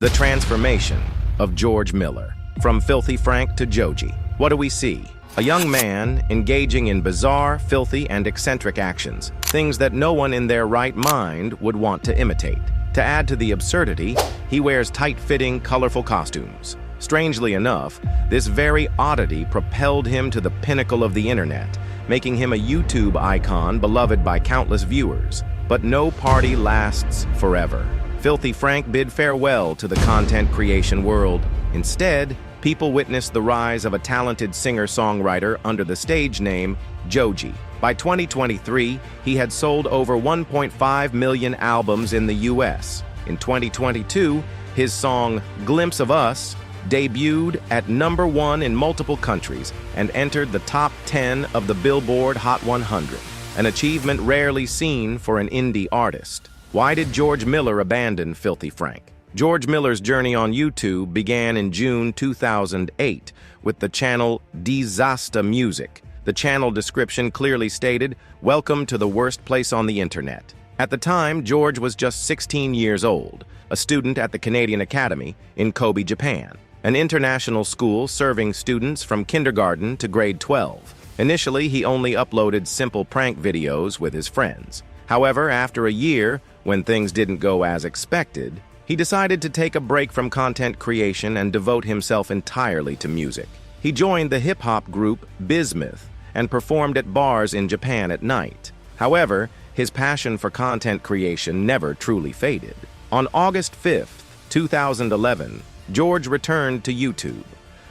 The transformation of George Miller. From Filthy Frank to Joji. What do we see? A young man engaging in bizarre, filthy, and eccentric actions. Things that no one in their right mind would want to imitate. To add to the absurdity, he wears tight-fitting, colorful costumes. Strangely enough, this very oddity propelled him to the pinnacle of the internet, making him a YouTube icon beloved by countless viewers. But no party lasts forever. Filthy Frank bid farewell to the content creation world. Instead, people witnessed the rise of a talented singer-songwriter under the stage name Joji. By 2023, he had sold over 1.5 million albums in the US. In 2022, his song Glimpse of Us debuted at #1 in multiple countries and entered the top 10 of the Billboard Hot 100, an achievement rarely seen for an indie artist. Why did George Miller abandon Filthy Frank? George Miller's journey on YouTube began in June 2008 with the channel Disaster Music. The channel description clearly stated, "Welcome to the worst place on the internet." At the time, George was just 16 years old, a student at the Canadian Academy in Kobe, Japan, an international school serving students from kindergarten to grade 12. Initially, he only uploaded simple prank videos with his friends. However, after a year, when things didn't go as expected, he decided to take a break from content creation and devote himself entirely to music. He joined the hip-hop group Bismuth and performed at bars in Japan at night. However, his passion for content creation never truly faded. On August 5th, 2011, George returned to YouTube.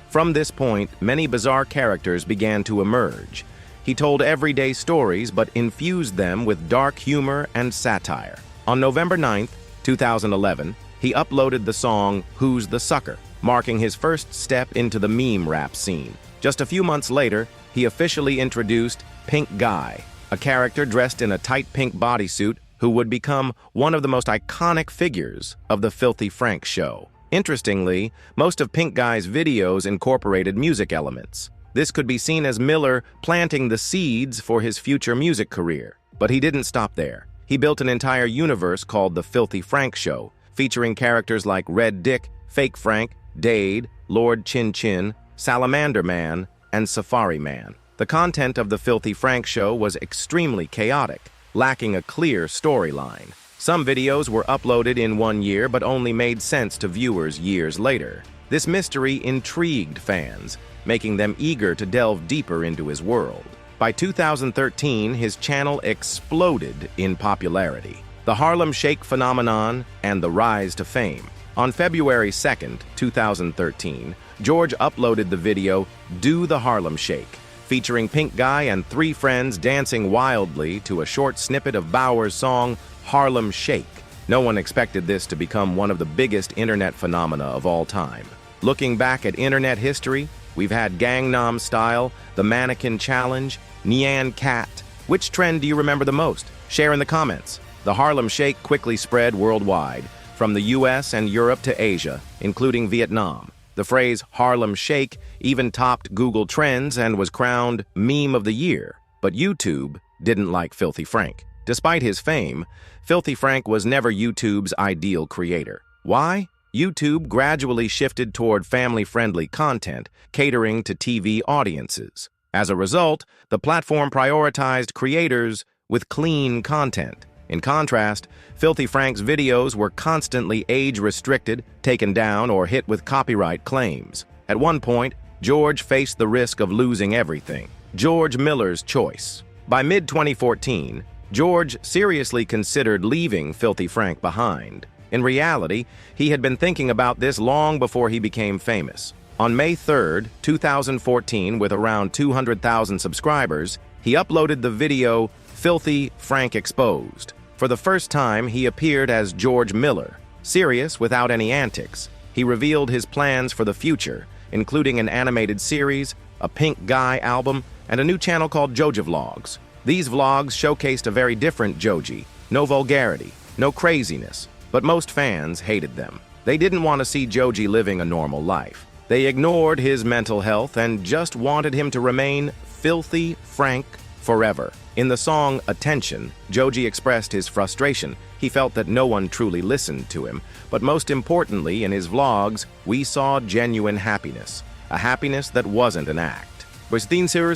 From this point, many bizarre characters began to emerge. He told everyday stories but infused them with dark humor and satire. On November 9th, 2011, he uploaded the song Who's the Sucker, marking his first step into the meme rap scene. Just a few months later, he officially introduced Pink Guy, a character dressed in a tight pink bodysuit who would become one of the most iconic figures of the Filthy Frank show. Interestingly, most of Pink Guy's videos incorporated music elements. This could be seen as Miller planting the seeds for his future music career. But he didn't stop there. He built an entire universe called The Filthy Frank Show, featuring characters like Red Dick, Fake Frank, Dade, Lord Chin Chin, Salamander Man, and Safari Man. The content of The Filthy Frank Show was extremely chaotic, lacking a clear storyline. Some videos were uploaded in 1 year but only made sense to viewers years later. This mystery intrigued fans, making them eager to delve deeper into his world. By 2013, his channel exploded in popularity. The Harlem Shake phenomenon and the rise to fame. On February 2nd, 2013, George uploaded the video Do the Harlem Shake, featuring Pink Guy and 3 friends dancing wildly to a short snippet of Bower's song Harlem Shake. No one expected this to become one of the biggest internet phenomena of all time. Looking back at internet history, we've had Gangnam Style, the Mannequin Challenge, Nyan Cat. Which trend do you remember the most? Share in the comments. The Harlem Shake quickly spread worldwide, from the US and Europe to Asia, including Vietnam. The phrase Harlem Shake even topped Google Trends and was crowned Meme of the Year. But YouTube didn't like Filthy Frank. Despite his fame, Filthy Frank was never YouTube's ideal creator. Why? YouTube gradually shifted toward family-friendly content, catering to TV audiences. As a result, the platform prioritized creators with clean content. In contrast, Filthy Frank's videos were constantly age-restricted, taken down, or hit with copyright claims. At one point, George faced the risk of losing everything. George Miller's choice. By mid-2014, George seriously considered leaving Filthy Frank behind. In reality, he had been thinking about this long before he became famous. On May 3rd, 2014, with around 200,000 subscribers, he uploaded the video Filthy Frank Exposed. For the first time, he appeared as George Miller, serious without any antics. He revealed his plans for the future, including an animated series, a Pink Guy album, and a new channel called Joji Vlogs. These vlogs showcased a very different Joji. No vulgarity, no craziness. But most fans hated them. They didn't want to see Joji living a normal life. They ignored his mental health and just wanted him to remain Filthy Frank forever. In the song Attention, Joji expressed his frustration. He felt that no one truly listened to him. But most importantly, in his vlogs, we saw genuine happiness. A happiness that wasn't an act. Sincere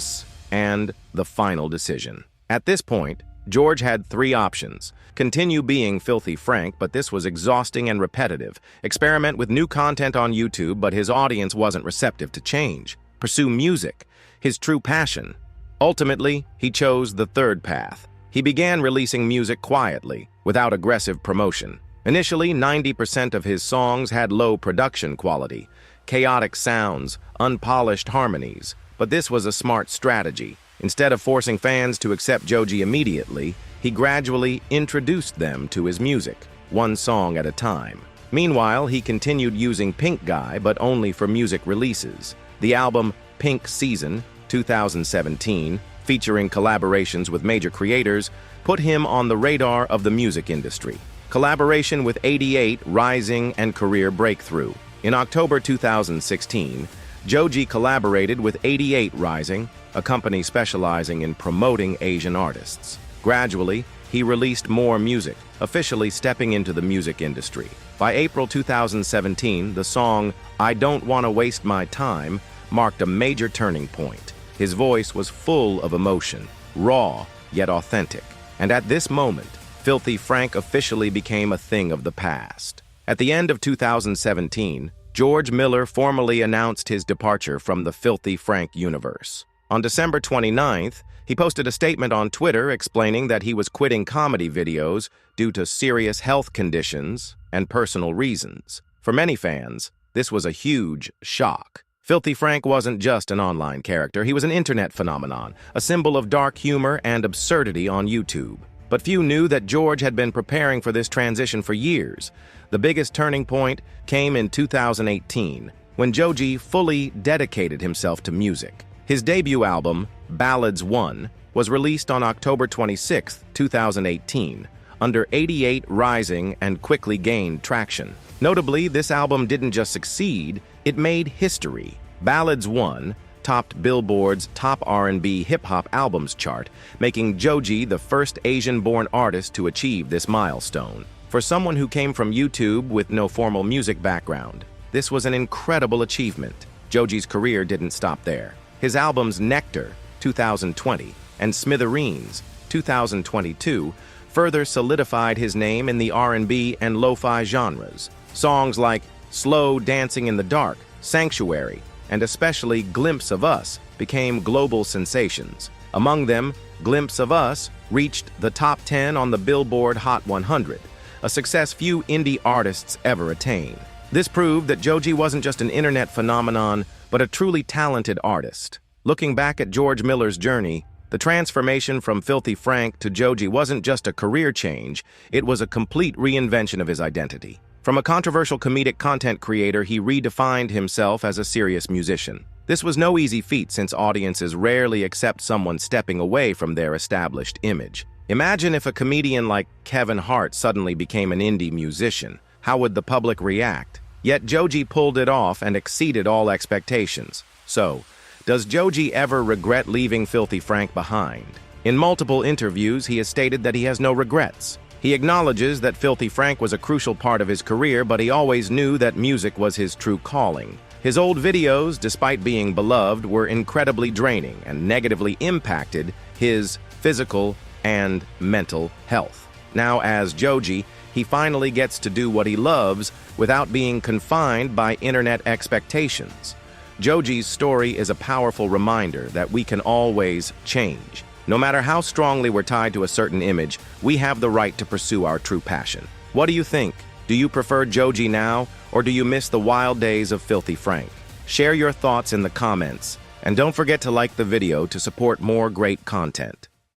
and the final decision. At this point, George had three options. Continue being Filthy Frank, but this was exhausting and repetitive. Experiment with new content on YouTube, but his audience wasn't receptive to change. Pursue music, his true passion. Ultimately, he chose the third path. He began releasing music quietly, without aggressive promotion. Initially, 90% of his songs had low production quality, chaotic sounds, unpolished harmonies. But this was a smart strategy. Instead of forcing fans to accept Joji immediately, he gradually introduced them to his music, one song at a time. Meanwhile, he continued using Pink Guy, but only for music releases. The album Pink Season, 2017, featuring collaborations with major creators, put him on the radar of the music industry. Collaboration with 88, Rising, and Career Breakthrough. In October 2016, Joji collaborated with 88 Rising, a company specializing in promoting Asian artists. Gradually, he released more music, officially stepping into the music industry. By April 2017, the song I Don't Wanna Waste My Time marked a major turning point. His voice was full of emotion, raw yet authentic. And at this moment, Filthy Frank officially became a thing of the past. At the end of 2017, George Miller formally announced his departure from the Filthy Frank universe. On December 29th, he posted a statement on Twitter explaining that he was quitting comedy videos due to serious health conditions and personal reasons. For many fans, this was a huge shock. Filthy Frank wasn't just an online character, he was an internet phenomenon, a symbol of dark humor and absurdity on YouTube. But few knew that George had been preparing for this transition for years. The biggest turning point came in 2018, when Joji fully dedicated himself to music. His debut album, Ballads 1, was released on October 26, 2018, under 88 Rising and quickly gained traction. Notably, this album didn't just succeed, it made history. Ballads 1 topped Billboard's top R&B hip-hop albums chart, making Joji the first Asian-born artist to achieve this milestone. For someone who came from YouTube with no formal music background, this was an incredible achievement. Joji's career didn't stop there. His albums Nectar, 2020, and Smithereens, 2022, further solidified his name in the R&B and lo-fi genres. Songs like Slow Dancing in the Dark, Sanctuary, and especially Glimpse of Us became global sensations. Among them, Glimpse of Us reached the top 10 on the Billboard Hot 100, a success few indie artists ever attain. This proved that Joji wasn't just an internet phenomenon, but a truly talented artist. Looking back at George Miller's journey, the transformation from Filthy Frank to Joji wasn't just a career change, it was a complete reinvention of his identity. From a controversial comedic content creator, he redefined himself as a serious musician. This was no easy feat since audiences rarely accept someone stepping away from their established image. Imagine if a comedian like Kevin Hart suddenly became an indie musician. How would the public react? Yet Joji pulled it off and exceeded all expectations. So, does Joji ever regret leaving Filthy Frank behind? In multiple interviews, he has stated that he has no regrets. He acknowledges that Filthy Frank was a crucial part of his career, but he always knew that music was his true calling. His old videos, despite being beloved, were incredibly draining and negatively impacted his physical and mental health. Now, as Joji, he finally gets to do what he loves without being confined by internet expectations. Joji's story is a powerful reminder that we can always change. No matter how strongly we're tied to a certain image, we have the right to pursue our true passion. What do you think? Do you prefer Joji now, or do you miss the wild days of Filthy Frank? Share your thoughts in the comments, and don't forget to like the video to support more great content.